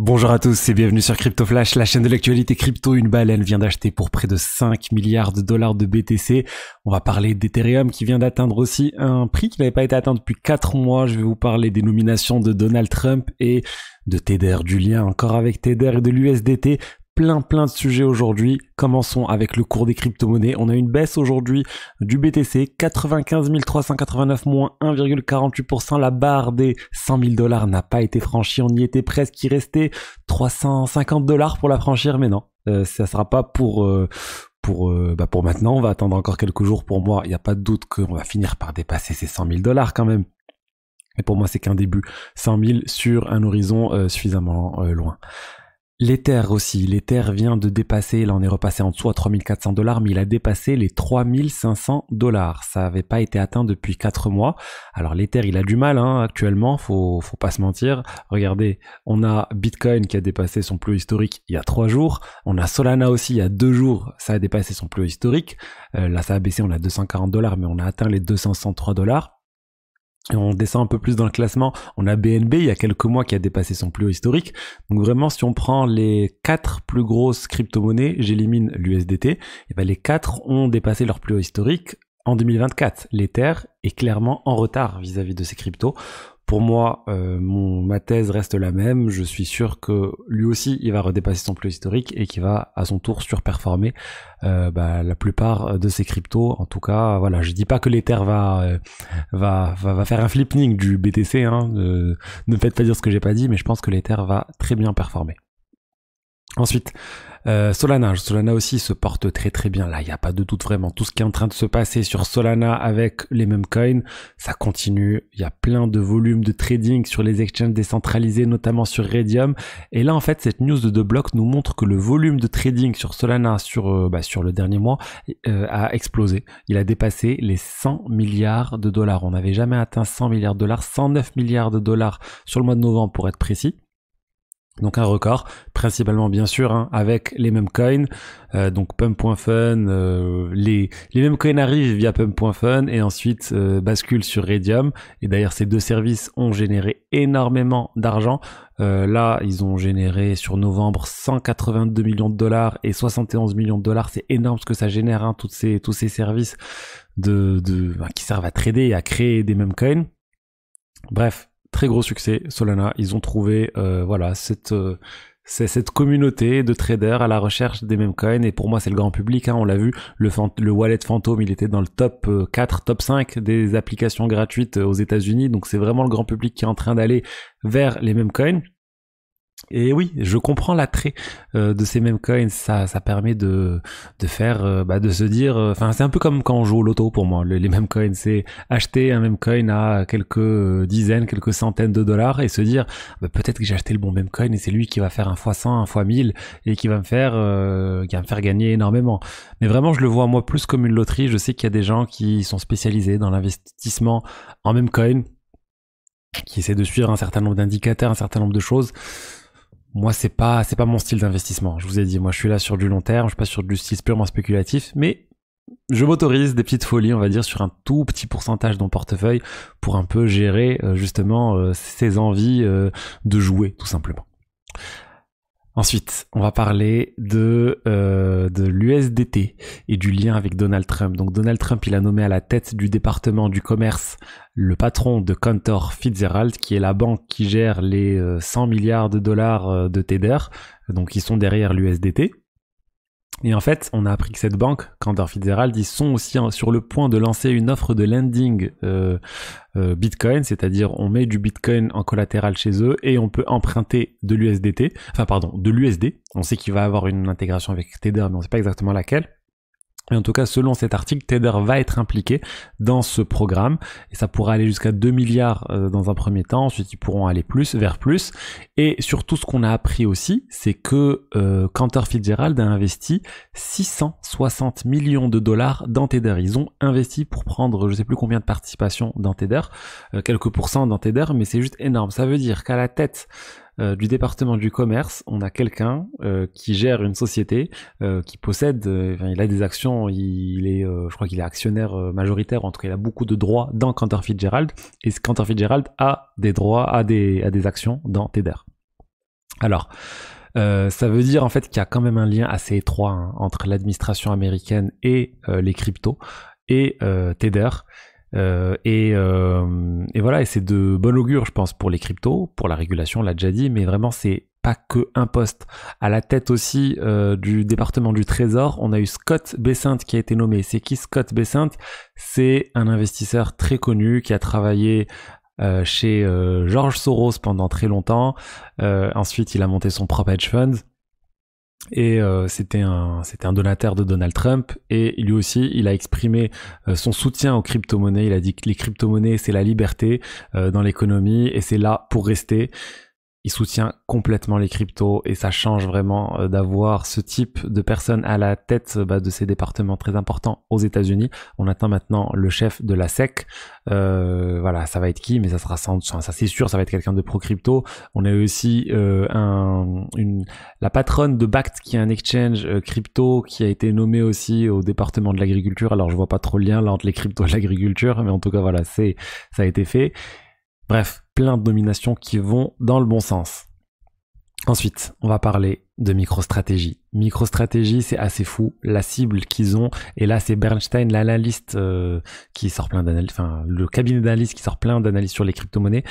Bonjour à tous et bienvenue sur Crypto Flash, la chaîne de l'actualité crypto. Une baleine vient d'acheter pour près de 5 milliards de dollars de BTC. On va parler d'Ethereum qui vient d'atteindre aussi un prix qui n'avait pas été atteint depuis 4 mois. Je vais vous parler des nominations de Donald Trump et de Tether, du lien encore avec Tether et de l'USDT. Plein de sujets aujourd'hui. Commençons avec le cours des crypto-monnaies. On a une baisse aujourd'hui du BTC, 95 389 moins 1,48%. La barre des 100 000 dollars n'a pas été franchie. On y était presque. Il restait 350 dollars pour la franchir, mais non, ça sera pas pour maintenant. On va attendre encore quelques jours. Pour moi, il n'y a pas de doute qu'on va finir par dépasser ces 100 000 dollars quand même. Et pour moi, c'est qu'un début. 100 000 sur un horizon suffisamment loin. L'Ether aussi, l'Ether vient de dépasser, là on est repassé en dessous à 3400 dollars, mais il a dépassé les 3500 dollars. Ça n'avait pas été atteint depuis 4 mois. Alors l'Ether il a du mal actuellement, faut pas se mentir. Regardez, on a Bitcoin qui a dépassé son plus haut historique il y a 3 jours. On a Solana aussi il y a 2 jours, ça a dépassé son plus haut historique. Là ça a baissé, on a 240 dollars, mais on a atteint les 263 dollars. Et on descend un peu plus dans le classement, on a BNB il y a quelques mois qui a dépassé son plus haut historique. Donc vraiment, si on prend les 4 plus grosses crypto-monnaies, j'élimine l'USDT, et ben les 4 ont dépassé leur plus haut historique en 2024. L'Ether est clairement en retard vis-à-vis de ces cryptos. Pour moi, ma thèse reste la même. Je suis sûr que lui aussi, il va redépasser son plus haut historique et qu'il va à son tour surperformer la plupart de ces cryptos. En tout cas, voilà, je dis pas que l'Ether va faire un flipping du BTC. Ne me faites pas dire ce que j'ai pas dit, mais je pense que l'Ether va très bien performer. Ensuite, Solana aussi se porte très bien. Là, il n'y a pas de doute vraiment. Tout ce qui est en train de se passer sur Solana avec les mêmes coins, ça continue. Il y a plein de volumes de trading sur les exchanges décentralisés, notamment sur Raydium. Et là, en fait, cette news de Block nous montre que le volume de trading sur Solana sur le dernier mois a explosé. Il a dépassé les 100 milliards de dollars. On n'avait jamais atteint 100 milliards de dollars, 109 milliards de dollars sur le mois de novembre pour être précis. Donc un record, principalement bien sûr avec les mêmes coins, donc Pump.fun, les mêmes coins arrivent via Pump.fun et ensuite basculent sur Raydium. Et d'ailleurs ces deux services ont généré énormément d'argent. Là ils ont généré sur novembre 182 millions de dollars et 71 millions de dollars. C'est énorme ce que ça génère, tous ces services qui servent à trader et à créer des mêmes coins. Bref. Très gros succès, Solana, ils ont trouvé cette communauté de traders à la recherche des mêmes coins, et pour moi c'est le grand public, on l'a vu, le wallet fantôme il était dans le top 4, top 5 des applications gratuites aux États-Unis, donc c'est vraiment le grand public qui est en train d'aller vers les mêmes coins. Et oui, je comprends l'attrait de ces mêmes coins. Ça permet de faire, de se dire, c'est un peu comme quand on joue au loto pour moi. Les mêmes coins, c'est acheter un même coin à quelques dizaines, quelques centaines de dollars et se dire, peut-être que j'ai acheté le bon même coin et c'est lui qui va faire un fois 100, un fois 1000 et qui va me faire gagner énormément. Mais vraiment, je le vois moi plus comme une loterie. Je sais qu'il y a des gens qui sont spécialisés dans l'investissement en même coin, qui essaient de suivre un certain nombre d'indicateurs, un certain nombre de choses. Moi, c'est pas mon style d'investissement. Je vous ai dit, moi, je suis là sur du long terme, je suis pas sur du style purement spéculatif, mais je m'autorise des petites folies, on va dire, sur un tout petit pourcentage de mon portefeuille pour un peu gérer justement ces envies de jouer, tout simplement. Ensuite, on va parler de l'USDT et du lien avec Donald Trump. Donc Donald Trump, il a nommé à la tête du département du commerce le patron de Cantor Fitzgerald, qui est la banque qui gère les 100 milliards de dollars de Tether, donc ils sont derrière l'USDT. Et en fait, on a appris que cette banque, Cantor Fitzgerald, ils sont aussi sur le point de lancer une offre de lending Bitcoin, c'est-à-dire on met du Bitcoin en collatéral chez eux et on peut emprunter de l'USDT, de l'USD. On sait qu'il va avoir une intégration avec Tether, mais on ne sait pas exactement laquelle. Et en tout cas, selon cet article, Tether va être impliqué dans ce programme et ça pourra aller jusqu'à 2 milliards dans un premier temps. Ensuite, ils pourront aller vers plus. Et surtout, ce qu'on a appris aussi, c'est que Cantor Fitzgerald a investi 660 millions de dollars dans Tether. Ils ont investi pour prendre, je ne sais plus combien de participations dans Tether, quelques pourcents dans Tether, mais c'est juste énorme. Ça veut dire qu'à la tête du département du commerce, on a quelqu'un qui gère une société qui possède, il a des actions, je crois qu'il est actionnaire majoritaire, en tout cas il a beaucoup de droits dans Cantor Fitzgerald, et Cantor Fitzgerald a des droits, a des actions dans Tether. Alors, ça veut dire en fait qu'il y a quand même un lien assez étroit entre l'administration américaine et les cryptos et Tether. Et voilà, et c'est de bon augure, je pense, pour les cryptos, pour la régulation, on l'a déjà dit, mais vraiment c'est pas que un poste. À la tête aussi du département du Trésor, on a eu Scott Bessent qui a été nommé. C'est qui Scott Bessent? C'est un investisseur très connu qui a travaillé chez George Soros pendant très longtemps. Ensuite, il a monté son propre hedge fund. Et c'était un donateur de Donald Trump, et lui aussi il a exprimé son soutien aux crypto-monnaies. Il a dit que les crypto-monnaies c'est la liberté dans l'économie et c'est là pour rester. Il soutient complètement les cryptos et ça change vraiment d'avoir ce type de personne à la tête de ces départements très importants aux États-Unis. On attend maintenant le chef de la SEC. Voilà, ça va être qui? Mais ça sera ça c'est sûr, ça va être quelqu'un de pro-crypto. On a aussi la patronne de Bakkt, qui est un exchange crypto, qui a été nommée aussi au département de l'agriculture. Alors je vois pas trop le lien là entre les cryptos et l'agriculture, mais en tout cas voilà, ça a été fait. Bref, plein de nominations qui vont dans le bon sens. Ensuite, on va parler de MicroStrategy. MicroStrategy, c'est assez fou, la cible qu'ils ont. Et là, c'est Bernstein, l'analyste qui sort plein d'analyses, enfin le cabinet d'analyse qui sort plein d'analyses sur les crypto-monnaies,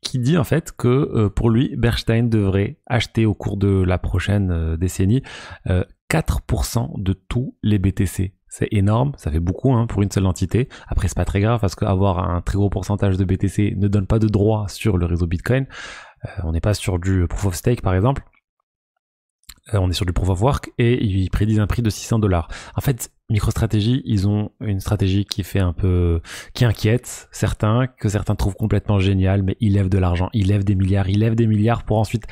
qui dit en fait que pour lui, Bernstein devrait acheter au cours de la prochaine décennie 4% de tous les BTC. C'est énorme, ça fait beaucoup pour une seule entité. Après, c'est pas très grave parce qu'avoir un très gros pourcentage de BTC ne donne pas de droit sur le réseau Bitcoin. On n'est pas sur du Proof of Stake par exemple. On est sur du Proof of Work et ils prédisent un prix de $600. En fait, MicroStrategy, ils ont une stratégie qui qui inquiète certains, que certains trouvent complètement géniale, mais ils lèvent de l'argent, ils lèvent des milliards pour ensuite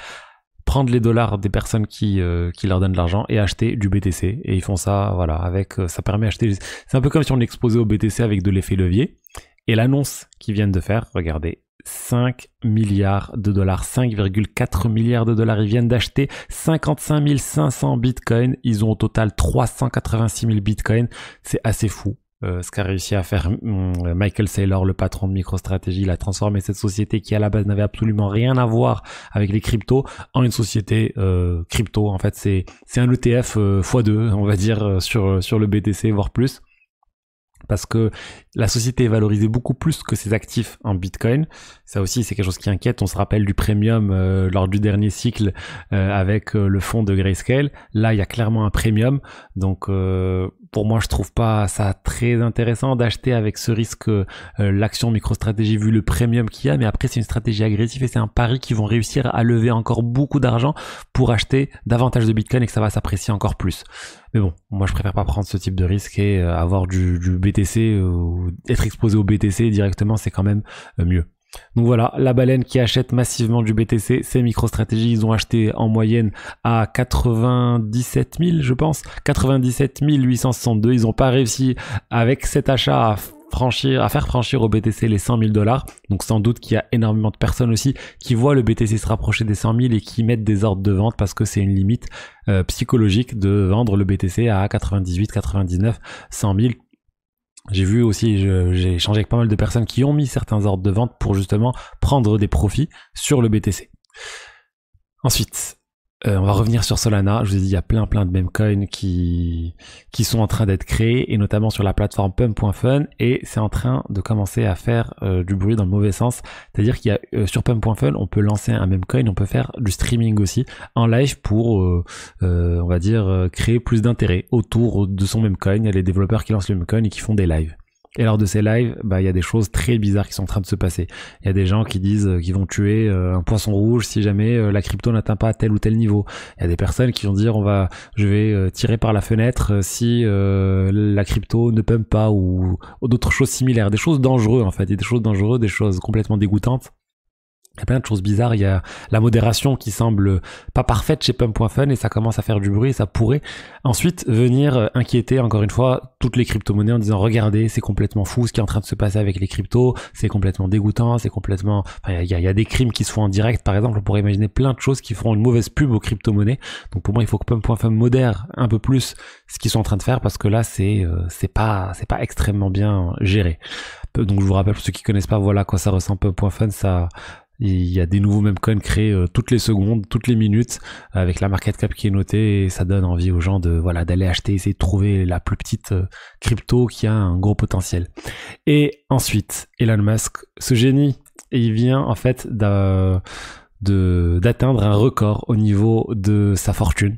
prendre les dollars des personnes qui leur donnent de l'argent et acheter du BTC. Et ils font ça, voilà, ça permet d'acheter. C'est un peu comme si on exposait au BTC avec de l'effet levier. Et l'annonce qu'ils viennent de faire, regardez, 5 milliards de dollars, 5,4 milliards de dollars. Ils viennent d'acheter 55 500 bitcoins. Ils ont au total 386 000 bitcoins. C'est assez fou. Ce qu'a réussi à faire Michael Saylor, le patron de MicroStrategy. Il a transformé cette société qui à la base n'avait absolument rien à voir avec les cryptos en une société crypto. En fait, c'est un ETF x2, on va dire, sur le BTC, voire plus. Parce que la société est valorisée beaucoup plus que ses actifs en Bitcoin. Ça aussi, c'est quelque chose qui inquiète. On se rappelle du premium lors du dernier cycle avec le fonds de Grayscale. Là, il y a clairement un premium. Donc, pour moi, je trouve pas ça très intéressant d'acheter avec ce risque l'action MicroStrategy vu le premium qu'il y a. Mais après, c'est une stratégie agressive et c'est un pari qu'ils vont réussir à lever encore beaucoup d'argent pour acheter davantage de Bitcoin et que ça va s'apprécier encore plus. Mais bon, moi je préfère pas prendre ce type de risque et avoir du BTC ou être exposé au BTC directement, c'est quand même mieux. Donc voilà, la baleine qui achète massivement du BTC, c'est MicroStrategy. Ils ont acheté en moyenne à 97 000, je pense, 97 862. Ils n'ont pas réussi avec cet achat à faire franchir au BTC les 100 000 $. Donc sans doute qu'il y a énormément de personnes aussi qui voient le BTC se rapprocher des 100 000 et qui mettent des ordres de vente parce que c'est une limite psychologique de vendre le BTC à 98, 99, 100 000. J'ai vu aussi, j'ai échangé avec pas mal de personnes qui ont mis certains ordres de vente pour justement prendre des profits sur le BTC. Ensuite, on va revenir sur Solana. Je vous ai dit, il y a plein de memecoins qui sont en train d'être créés et notamment sur la plateforme Pump.fun et c'est en train de commencer à faire du bruit dans le mauvais sens. C'est-à-dire qu'il y a sur Pump.fun, on peut lancer un memecoin, on peut faire du streaming aussi en live pour, on va dire, créer plus d'intérêt autour de son memecoin. Il y a les développeurs qui lancent le memecoin et qui font des lives. Et lors de ces lives, il y a des choses très bizarres qui sont en train de se passer. Il y a des gens qui disent qu'ils vont tuer un poisson rouge si jamais la crypto n'atteint pas tel ou tel niveau. Il y a des personnes qui vont dire je vais tirer par la fenêtre si la crypto ne pump pas ou d'autres choses similaires. Des choses dangereuses en fait. Il y a des choses dangereuses, des choses complètement dégoûtantes. Il y a plein de choses bizarres, il y a la modération qui semble pas parfaite chez Pump.fun et ça commence à faire du bruit et ça pourrait ensuite venir inquiéter encore une fois toutes les crypto-monnaies en disant regardez c'est complètement fou ce qui est en train de se passer avec les cryptos, c'est complètement dégoûtant, c'est complètement... il y a des crimes qui se font en direct par exemple, on pourrait imaginer plein de choses qui feront une mauvaise pub aux crypto-monnaies. Donc pour moi il faut que Pump.fun modère un peu plus ce qu'ils sont en train de faire parce que là c'est pas extrêmement bien géré. Donc je vous rappelle pour ceux qui connaissent pas, voilà à quoi ça ressemble Pump.fun, ça... Il y a des nouveaux meme coins créés toutes les secondes, toutes les minutes, avec la market cap qui est notée, et ça donne envie aux gens de d'aller acheter, essayer de trouver la plus petite crypto qui a un gros potentiel. Et ensuite, Elon Musk, ce génie, il vient en fait d'atteindre un record au niveau de sa fortune.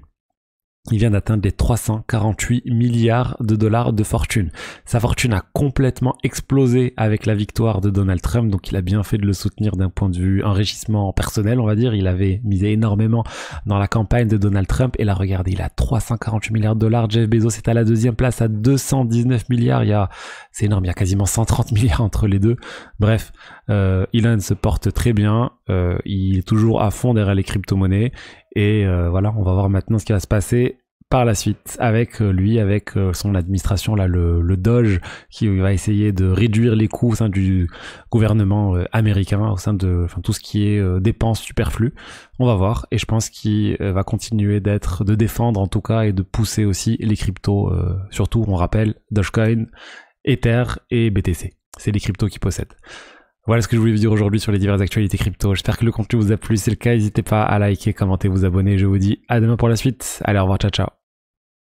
Il vient d'atteindre les 348 milliards de dollars de fortune. Sa fortune a complètement explosé avec la victoire de Donald Trump, donc il a bien fait de le soutenir d'un point de vue enrichissement personnel, on va dire. Il avait misé énormément dans la campagne de Donald Trump, et là, regardez, il a 348 milliards de dollars. Jeff Bezos est à la deuxième place à 219 milliards. C'est énorme, il y a quasiment 130 milliards entre les deux. Bref, Elon se porte très bien, il est toujours à fond derrière les crypto-monnaies. Et voilà, on va voir maintenant ce qui va se passer par la suite avec lui, avec son administration, là, le Doge, qui va essayer de réduire les coûts au sein du gouvernement américain, au sein de tout ce qui est dépenses superflues. On va voir, et je pense qu'il va continuer de défendre en tout cas, et de pousser aussi les cryptos, surtout, on rappelle, Dogecoin, Ether et BTC. C'est les cryptos qu'il possède. Voilà ce que je voulais vous dire aujourd'hui sur les diverses actualités crypto. J'espère que le contenu vous a plu. Si c'est le cas, n'hésitez pas à liker, commenter, vous abonner. Je vous dis à demain pour la suite. Allez, au revoir, ciao, ciao.